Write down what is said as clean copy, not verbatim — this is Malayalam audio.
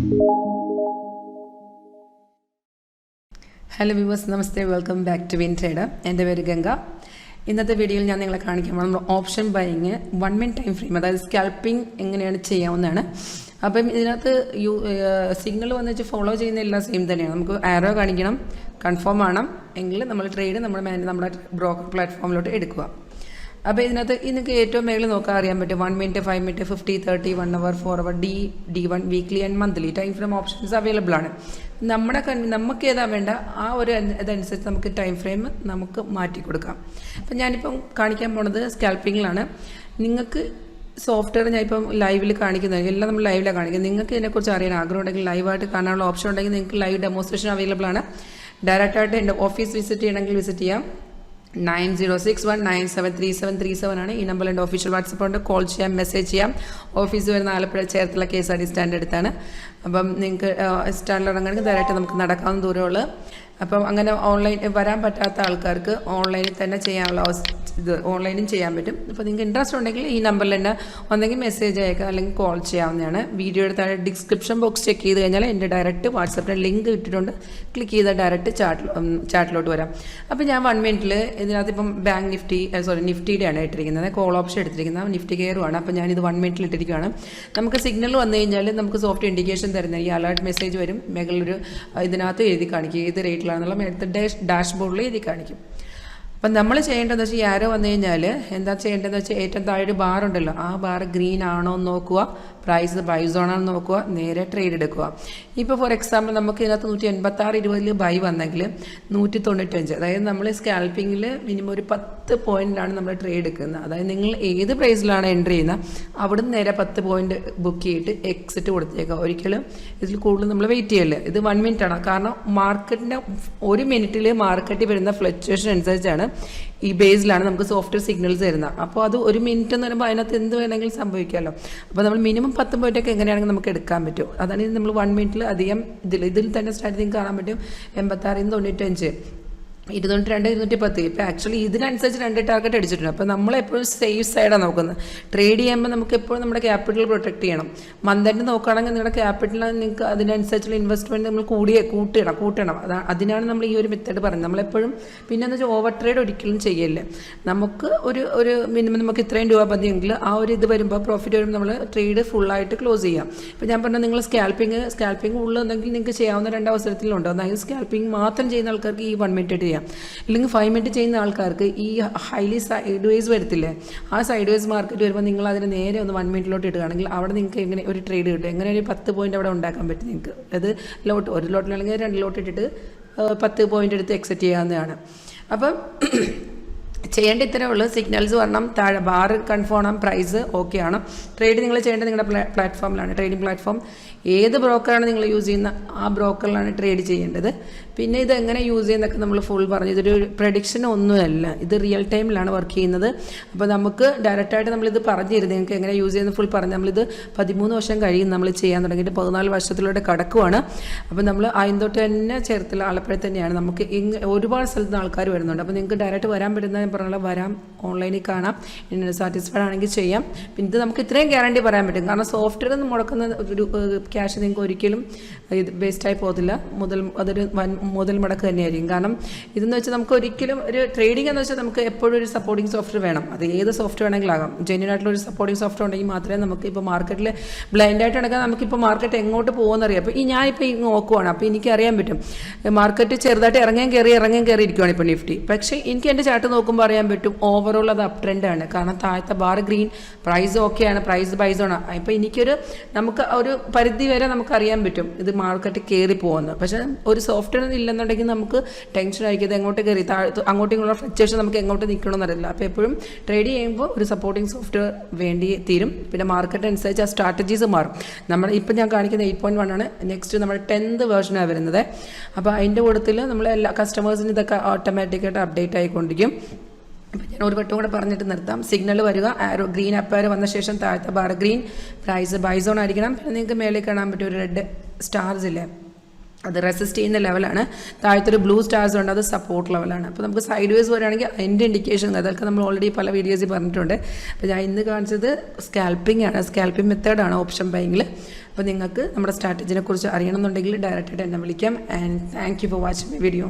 Hello viewers, Namaste, welcome back to WinTrader. എൻ്റെ പേര് ഗംഗ. ഇന്നത്തെ വീഡിയോയിൽ ഞാൻ നിങ്ങളെ കാണിക്കാൻ പോകുന്നത് option buying 1 minute time frame, അതായത് സ്കാൽപ്പിംഗ് എങ്ങനെയാണ് ചെയ്യാവുന്നതാണ്. അപ്പം ഇതിനകത്ത് സിഗ്നൽ വന്നിട്ട് ഫോളോ ചെയ്യുന്ന എല്ലാം സെയിം തന്നെയാണ്. നമുക്ക് ആരോ കാണിക്കണം, കൺഫേം ആണം എങ്കിൽ നമ്മൾ ട്രേഡ് നമ്മുടെ ബ്രോക്കർ പ്ലാറ്റ്ഫോമിലോട്ട് എടുക്കുക. അപ്പോൾ ഇതിനകത്ത് നിങ്ങൾക്ക് ഏറ്റവും മേളിൽ നോക്കാൻ അറിയാൻ പറ്റും 1 minute, 5 minute, 50, 30, 1 hour, 4 hour, D1, weekly and monthly time frame options available ആണ്. നമുക്ക് ഏതാ വേണ്ട ആ ഒരു ഇതനുസരിച്ച് നമുക്ക് ടൈം ഫ്രെയിം നമുക്ക് മാറ്റി കൊടുക്കാം. അപ്പം ഞാനിപ്പം കാണിക്കാൻ പോണത് സ്കാൽപ്പിങ്ങിലാണ്. നിങ്ങൾക്ക് സോഫ്റ്റ്വെയർ ഞാനിപ്പം ലൈവിൽ കാണിക്കുന്നത് എല്ലാം നമ്മൾ ലൈവിലാണ് കാണിക്കുന്നത്. നിങ്ങൾക്ക് ഇതിനെക്കുറിച്ച് അറിയാൻ ആഗ്രഹം ഉണ്ടെങ്കിൽ ലൈവായിട്ട് കാണാനുള്ള ഓപ്ഷൻ ഉണ്ടെങ്കിൽ നിങ്ങൾക്ക് ലൈവ് ഡെമോൺസ്ട്രേഷൻ അവൈലബിൾ ആണ്. ഡയറക്റ്റായിട്ട് എൻ്റെ ഓഫീസ് വിസിറ്റ് ചെയ്യണമെങ്കിൽ വിസിറ്റ് ചെയ്യാം. 9061973737 ആണ് ഈ നമ്പറിൽ എൻ്റെ ഒഫീഷ്യൽ വാട്സപ്പ് ഉണ്ട്. കോൾ ചെയ്യാം, മെസ്സേജ് ചെയ്യാം. ഓഫീസ് വരുന്ന ആലപ്പുഴ ചേർത്തല KSRTC സ്റ്റാൻഡ് അടുത്താണ്. അപ്പം നിങ്ങൾക്ക് സ്റ്റാൻഡിൽ ഇറങ്ങണമെങ്കിൽ ഡയറക്റ്റ് നമുക്ക് നടക്കാവുന്ന ദൂരമുള്ളൂ. അപ്പം അങ്ങനെ ഓൺലൈൻ വരാൻ പറ്റാത്ത ആൾക്കാർക്ക് ഓൺലൈനിൽ തന്നെ ചെയ്യാനുള്ള ഓൺലൈനും ചെയ്യാൻ പറ്റും. അപ്പോൾ നിങ്ങൾക്ക് ഇൻട്രസ്റ്റ് ഉണ്ടെങ്കിൽ ഈ നമ്പറിൽ തന്നെ ഒന്നെങ്കിൽ മെസ്സേജ് അയക്കുക അല്ലെങ്കിൽ കോൾ ചെയ്യാവുന്നതാണ്. വീഡിയോയുടെ താഴെ ഡിസ്ക്രിപ്ഷൻ ബോക്സ് ചെക്ക് ചെയ്ത് കഴിഞ്ഞാൽ എൻ്റെ ഡയറക്റ്റ് വാട്സപ്പിൻ്റെ ലിങ്ക് ഇട്ടിട്ടുണ്ട്. ക്ലിക്ക് ചെയ്താൽ ഡയറക്റ്റ് ചാറ്റിലോട്ട് വരാം. അപ്പോൾ ഞാൻ 1 minute ഇതിനകത്ത് ഇപ്പം ബാങ്ക് നിഫ്റ്റിയുടെയാണ് ഇട്ടിരിക്കുന്നത്. കോൾ ഓപ്ഷൻ എടുത്തിരിക്കുന്നത് നിഫ്റ്റി കെയറുമാണ്. അപ്പോൾ ഞാനിത് 1 minute ഇട്ടിരിക്കുകയാണ്. നമുക്ക് സിഗ്നൽ വന്നു കഴിഞ്ഞാൽ നമുക്ക് സോഫ്റ്റ് ഇൻഡിക്കേഷൻ തരുന്ന ഈ അലേർട്ട് മെസ്സേജ് വരും. മേഖലൊരു ഇതിനകത്ത് എഴുതി കാണിക്കും ഏത് റേറ്റിലാണെന്നുള്ള മേലത്തെ ഡാഷ്ബോർഡിൽ എഴുതി കാണിക്കും. അപ്പം നമ്മൾ ചെയ്യേണ്ടതെന്ന് വെച്ചാൽ ഈ ആരോ വന്നു കഴിഞ്ഞാൽ എന്താ ചെയ്യേണ്ടതെന്ന് വെച്ചാൽ ഏറ്റവും താഴെ ഒരു ബാർ ഉണ്ടല്ലോ, ആ ബാർ ഗ്രീൻ ആണോ എന്ന് നോക്കുക, പ്രൈസ് ബൈ സോൺ ആണെന്ന് നോക്കുക, നേരെ ട്രേഡ് എടുക്കുക. ഇപ്പോൾ ഫോർ എക്സാമ്പിൾ നമുക്ക് ഇതിനകത്ത് 186.20 ബൈ വന്നെങ്കിൽ 195, അതായത് നമ്മൾ സ്കാൽപ്പിങ്ങിൽ മിനിമം ഒരു 10 പോയിന്റിലാണ് നമ്മൾ ട്രേഡ് എടുക്കുന്നത്. അതായത് നിങ്ങൾ ഏത് പ്രൈസിലാണ് എൻട്രി ചെയ്യുന്നത് അവിടെ നിന്ന് നേരെ 10 പോയിന്റ് ബുക്ക് ചെയ്തിട്ട് എക്സിറ്റ് കൊടുത്തേക്കുക. ഒരിക്കലും ഇതിൽ കൂടുതൽ നമ്മൾ വെയിറ്റ് ചെയ്യല്ലേ. ഇത് 1 minute ആണ്. കാരണം മാർക്കറ്റിൻ്റെ 1 minute മാർക്കറ്റിൽ വരുന്ന ഫ്ലക്ച്വേഷൻ അനുസരിച്ചാണ് ഈ ബേസിലാണ് നമുക്ക് സോഫ്റ്റ്വെയർ സിഗ്നൽസ് തരുന്നത്. അപ്പോൾ അത് 1 minute എന്ന് പറയുമ്പോൾ അതിനകത്ത് എന്ത് വേണമെങ്കിലും സംഭവിക്കാമല്ലോ. അപ്പോൾ നമ്മൾ മിനിമം 10 പോയിന്റൊക്കെ എങ്ങനെയാണെങ്കിൽ നമുക്ക് എടുക്കാൻ പറ്റും. അതാണ് ഇത് നമ്മൾ 1 minute അധികം ഇതിൽ തന്നെ സ്റ്റാർട്ടിങ് കാണാൻ പറ്റും. 86.95, 202, 210. ഇപ്പോൾ ആക്ച്വലി ഇതിനനുസരിച്ച് 2 ടാർഗറ്റ് അടിച്ചിട്ടുണ്ട്. അപ്പോൾ നമ്മളെപ്പോഴും സേഫ് സൈഡാണ് നോക്കുന്നത്. ട്രേഡ് ചെയ്യുമ്പോൾ നമുക്ക് എപ്പോഴും നമ്മുടെ ക്യാപിറ്റൽ പ്രൊട്ടക്ട് ചെയ്യണം. മന്തെൻഡ് നോക്കുകയാണെങ്കിൽ നിങ്ങളുടെ ക്യാപിറ്റൽ നിങ്ങൾക്ക് അതിനനുസരിച്ചുള്ള ഇൻവെസ്റ്റ്മെൻറ്റ് നമ്മൾ കൂട്ടണം. അതിനാണ് നമ്മൾ ഈ ഒരു മെത്തേഡ് പറയുന്നത്. നമ്മളെപ്പോഴും പിന്നെന്ന് വെച്ചാൽ ഓവർ ട്രേഡ് ഒരിക്കലും ചെയ്യല്ലേ. നമുക്ക് ഒരു മിനിമം നമുക്ക് ഇത്രയും രൂപ മതിയെങ്കിൽ ആ ഒരു ഇത് വരുമ്പോൾ പ്രോഫിറ്റ് വരുമ്പോൾ നമ്മൾ ട്രേഡ് ഫുള്ളായിട്ട് ക്ലോസ് ചെയ്യാം. ഇപ്പോൾ ഞാൻ പറഞ്ഞാൽ നിങ്ങൾ സ്കാൽപ്പിംഗ് ഉള്ളതെങ്കിൽ നിങ്ങൾക്ക് ചെയ്യാവുന്ന 2 അവസരത്തിലുണ്ട്. അതായത് സ്കാൽപ്പിംഗ് മാത്രം ചെയ്യുന്ന ആൾക്കാർക്ക് ഈ 1 minute ചെയ്യാം. ഇല്ലെങ്കിൽ 5 minute ചെയ്യുന്ന ആൾക്കാർക്ക് ഈ ഹൈലി സൈഡ് വേസ് വരത്തില്ലേ, ആ സൈഡ് വേസ് മാർക്കറ്റ് വരുമ്പോൾ നിങ്ങൾ അതിന് നേരെ ഒന്ന് 1 minute ഇടുകയാണെങ്കിൽ അവിടെ നിങ്ങൾക്ക് എങ്ങനെ ഒരു ട്രേഡ് കിട്ടും, എങ്ങനെ ഒരു 10 പോയിന്റ് അവിടെ ഉണ്ടാക്കാൻ പറ്റും നിങ്ങൾക്ക്. അത് ഒരു ലോട്ടിലാണെങ്കിൽ 2 ലോട്ട് ഇട്ടിട്ട് 10 പോയിന്റ് എടുത്ത് എക്സിറ്റ് ചെയ്യാവുന്നതാണ്. അപ്പം ചെയ്യേണ്ട ഇത്രേ ഉള്ളൂ. സിഗ്നൽസ് വരണം, താഴെ ബാർ കൺഫേം ആണ്, പ്രൈസ് ഓക്കെ ആണ്. ട്രേഡ് നിങ്ങൾ ചെയ്യേണ്ടത് നിങ്ങളുടെ പ്ലാറ്റ്ഫോമിലാണ്. ട്രേഡിംഗ് പ്ലാറ്റ്ഫോം ഏത് ബ്രോക്കറാണ് നിങ്ങൾ യൂസ് ചെയ്യുന്ന ആ ബ്രോക്കറിലാണ് ട്രേഡ് ചെയ്യേണ്ടത്. പിന്നെ ഇത് എങ്ങനെ യൂസ് ചെയ്യുന്നതൊക്കെ നമ്മൾ ഫുൾ പറഞ്ഞു. ഇതൊരു പ്രഡിക്ഷൻ ഒന്നുമല്ല, ഇത് റിയൽ ടൈമിലാണ് വർക്ക് ചെയ്യുന്നത്. അപ്പോൾ നമുക്ക് ഡയറക്റ്റായിട്ട് നമ്മളിത് പറഞ്ഞു തരുന്നത് നിങ്ങൾക്ക് എങ്ങനെ യൂസ് ചെയ്യുന്നത് ഫുൾ പറഞ്ഞു. നമ്മളിത് 13 വർഷം കഴിയും നമ്മൾ ചെയ്യാൻ തുടങ്ങിയിട്ട് 14 വർഷത്തിലൂടെ കടക്കുവാണ്. അപ്പോൾ നമ്മൾ അതിന് തൊട്ട് തന്നെ ചേർത്തില്ല ആലപ്പുഴ തന്നെയാണ്. നമുക്ക് ഒരുപാട് സ്ഥലത്ത് നിന്ന് ആൾക്കാർ വരുന്നുണ്ട്. അപ്പോൾ നിങ്ങൾക്ക് ഡയറക്റ്റ് വരാൻ പറ്റുന്ന പറഞ്ഞാൽ വരാം, ഓൺലൈനിൽ കാണാം, സാറ്റിസ്ഫൈഡ് ആണെങ്കിൽ ചെയ്യാം. പിന്നെ ഇത് നമുക്ക് ഇത്രയും ഗ്യാരണ്ടി പറയാൻ പറ്റും. കാരണം സോഫ്റ്റ്വെയർ മുടക്കുന്ന ഒരു ക്യാഷ് നിങ്ങൾക്ക് ഒരിക്കലും ഇത് വേസ്റ്റായി പോകത്തില്ല. അതൊരു മുതൽ മുടക്ക് തന്നെയായിരിക്കും. കാരണം ഇതെന്ന് വെച്ചാൽ നമുക്ക് ഒരിക്കലും ഒരു ട്രേഡിംഗ് എന്ന് വെച്ചാൽ നമുക്ക് എപ്പോഴും ഒരു സപ്പോർട്ടിംഗ് സോഫ്റ്റ്വെയർ വേണം. അത് ഏത് സോഫ്റ്റ്വെയർ വേണമെങ്കിലും ആകാം. ജെന്യൂൻ ആയിട്ടുള്ള ഒരു സപ്പോർട്ടിംഗ് സോഫ്റ്റ്വെയർ ഉണ്ടെങ്കിൽ മാത്രമേ നമുക്ക് ഇപ്പോൾ മാർക്കറ്റിൽ ബ്ലൈൻഡായിട്ട് നടക്കാൻ നമുക്കിപ്പോൾ മാർക്കറ്റ് എങ്ങോട്ട് പോകുമെന്നറിയാം. അപ്പോൾ ഞാനിപ്പോൾ ഇങ്ങ് നോക്കുവാണ്. അപ്പോൾ എനിക്കറിയാൻ പറ്റും മാർക്കറ്റ് ചെറുതായിട്ട് ഇറങ്ങാൻ കയറി ഇരിക്കുവാണ് ഇപ്പോൾ നിഫ്റ്റി. പക്ഷേ എനിക്ക് എൻ്റെ ചാർട്ട് നോക്കുമ്പോൾ അറിയാൻ പറ്റും ഓവറോൾ അത് അപ് ട്രെൻഡാണ്. കാരണം താഴത്തെ ബാർ ഗ്രീൻ, പ്രൈസ് ഓക്കെയാണ്, പ്രൈസ് ബൈസോൺ. അപ്പോൾ നമുക്ക് ഒരു പരിധി വരെ നമുക്കറിയാൻ പറ്റും ഇത് മാർക്കറ്റ് കയറി പോകുന്നത്. പക്ഷേ ഒരു സോഫ്റ്റ്വെയർ ഇല്ലെന്നുണ്ടെങ്കിൽ നമുക്ക് ടെൻഷൻ ആയിരിക്കും ഇത് എങ്ങോട്ട് കയറി അങ്ങോട്ടും ഇങ്ങോട്ടുള്ള ഫ്ലക്ച്വേഷൻ നമുക്ക് എങ്ങോട്ട് നിൽക്കണമെന്നറിയില്ല. അപ്പോൾ എപ്പോഴും ട്രേഡ് ചെയ്യുമ്പോൾ ഒരു സപ്പോർട്ടിംഗ് സോഫ്റ്റ്വെയർ വേണ്ടി തീരും. പിന്നെ മാർക്കറ്റ് അനുസരിച്ച് ആ സ്ട്രാറ്റജീസ് മാറും. ഇപ്പം ഞാൻ കാണിക്കുന്ന 8.1 ആണ്. നെക്സ്റ്റ് നമ്മുടെ 10th വേർഷനാണ് വരുന്നത്. അപ്പോൾ അതിൻ്റെ കൂട്ടത്തിൽ നമ്മൾ എല്ലാ കസ്റ്റമേഴ്സിന് ഇതൊക്കെ ഓട്ടോമാറ്റിക്കായിട്ട് അപ്ഡേറ്റ് ആയിക്കൊണ്ടിരിക്കും. അപ്പോൾ ഞാൻ ഒരു വട്ടം കൂടെ പറഞ്ഞിട്ട് നിർത്താം. സിഗ്നൽ വരിക, ആരോ ഗ്രീൻ അപ്പാരോ വന്ന ശേഷം താഴത്തെ ബാർ ഗ്രീൻ, പ്രൈസ് ബൈസോൺ ആയിരിക്കണം. പിന്നെ നിങ്ങൾക്ക് മേലെ കാണാൻ പറ്റും ഒരു റെഡ് സ്റ്റാർസ് ഇല്ലേ, അത് റെസിസ്റ്റ് ചെയ്യുന്ന ലെവലാണ്. താഴത്തൊരു ബ്ലൂ സ്റ്റാർസ് ഉണ്ട്, അത് സപ്പോർട്ട് ലെവലാണ്. അപ്പോൾ നമുക്ക് സൈഡ് വേസ് വരികയാണെങ്കിൽ അതിൻ്റെ ഇൻഡിക്കേഷൻ അതൊക്കെ നമ്മൾ ഓൾറെഡി പല വീഡിയോസിൽ പറഞ്ഞിട്ടുണ്ട്. അപ്പോൾ ഞാൻ ഇന്ന് കാണിച്ചത് സ്കാൽപ്പിംഗ് ആണ്, സ്കാൽപ്പിംഗ് മെത്തേഡാണ് ഓപ്ഷൻ ബൈങ്ങിൽ. അപ്പോൾ നിങ്ങൾക്ക് നമ്മുടെ സ്ട്രാറ്റജിനെ കുറിച്ച് അറിയണമെന്നുണ്ടെങ്കിൽ ഡയറക്റ്റായിട്ട് എന്നെ വിളിക്കാം. And thank you for watching my video.